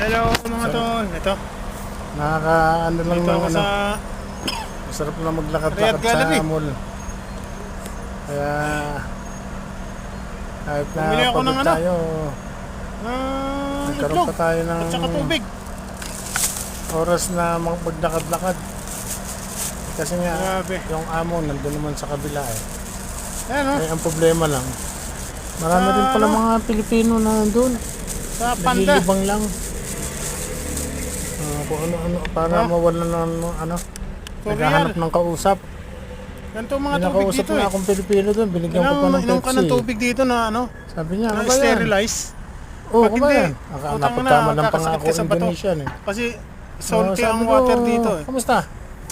Hello mga tol. Ito. Nakaka-ano lang Dito ng ako ano. sa Masarap na maglakad-lakad Riyadh Gallery. sa mall. Kaya kahit na Bumili ako ng pagod ano? tayo, nagkaroon itlog pa tayo ng at saka tubig. oras na maglakad-lakad. Kasi nga, Grabe. yung amo nandun naman sa kabila eh. Ayan o. Ang problema lang, marami rin pala ano? mga Pilipino na nandun. Sa Panda. Naglilibang lang. Kung ano-ano, para mawalan ng ano, naghahanap ng kausap. Ganito mga tubig Pinakausap dito na eh. akong Pilipino doon, binigyan ko pa ng Inom ka ng Pepsi. tubig dito na ano, Sabi niya, na ano ba yan? sterilize. Oo, Pag ano ba hindi, yan? putang ina, Napagkamalan pa nga kakasakit ako ka sa bato. Indonesian eh. Kasi salty Sabi ang ko, water dito eh. Kamusta?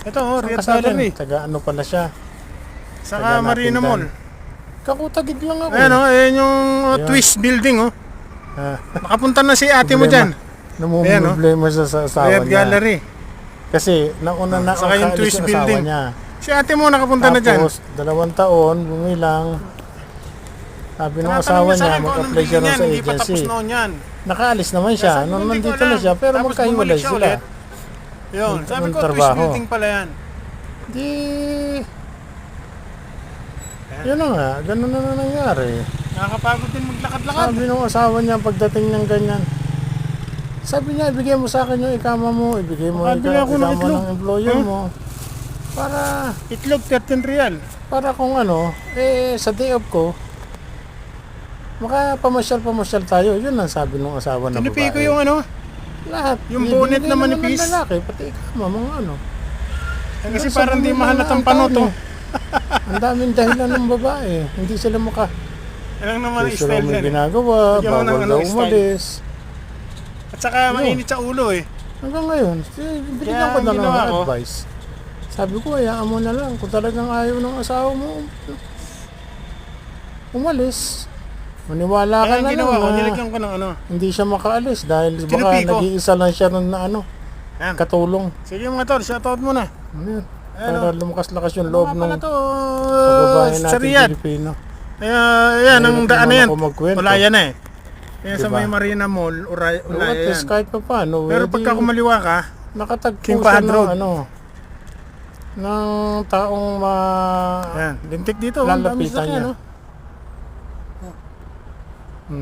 Ito oh, Riyadh Kasalin? Gallery. Taga ano pala siya? Saka Taga Marina Napindan. Mall. Kakutagig lang ako. Ayan o, ayan yung Ayan. Twist building oh. Ah, Nakapunta na si ate mo dyan. namumblema siya sa asawa Riyadh niya. Gallery. Kasi nauna na Saka yung kaalis Twist yung building. asawa niya. Si ate mo nakapunta na dyan. Tapos, 2 taon, bumilang. Sabi ng asawa niya, mag-apply siya rin sa Hindi pa tapos agency. noon yan. Nakaalis naman siya. Sabi ko, Nung hindi ko nandito na alam. siya, pero Tapos magkahiwalay bumalik siya sila. ulit. Yun, sabi Ng ko, Twist trabaho. building pala yan. Di... Yun na nga, ganun na nangyari. Nakakapagod din maglakad-lakad. Sabi ng asawa niya pagdating ng ganyan. Sabi niya, ibigay mo sa akin yung ikama mo, ibigay mo yung Makabili ako ng ikama itlog. ng employer Huh? mo. Para, Itlog, 13 real. para kung ano, sa day off ko, makapamasyal tayo. Yun ang sabi ng asawa na Tinipi babae. ko yung ano. Lahat. yung Ibibigay bonnet na naman manipis. ng lalaki, pati ikama, mga ano. Kasi Sabi parang di mo mahalat na ang panoto. Ang daming dahilan ng babae. Hindi sila Yan ang naman ang Gusto style may yan. ginagawa, Bigyan mo ng bawal ano, daw style. umalis. At saka mainit sa ulo eh. Hanggang ngayon, binigyan Kaya ko na ang lang ginawa ng ko, advice. Sabi ko, hayaan mo na lang. Kung talagang ayaw ng asawa mo, umalis. Maniwala Kaya ka ang na ginawa lang ko, na nilagyan ko ng ano. hindi siya makaalis dahil baka Tinupi ko. nag-iisa lang siya nun na ano, Yan. katulong. Sige mga tol, shoutout mo na. Ano yun? Ayan, Para lumakas-lakas yung loob Mga pala ng to, babae sa natin Riyadh. Pilipino. Kaya yan, ang Mahirap daan na naman yan. ako magkwento. Wala yan eh. Kaya sa Diba? may Marina Mall, At ulaya least yan. kahit pa paano, Pero pagka kumaliwa ka, nakatagpo King siya Fahd ng Road. ano, ng taong yan, lintik dito. Ang dami lalapitan sasakyan, niya. no?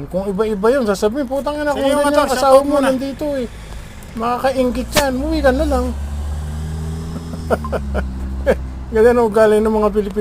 Kung iba-iba yun, sasabihin, putang ina, Sige, kung mga ganyan tol, ang asawa shoutout mo muna. nandito eh. Makakaingit yan, umuwi ka na lang. Ganyan ang ugali ng mga Pilipino.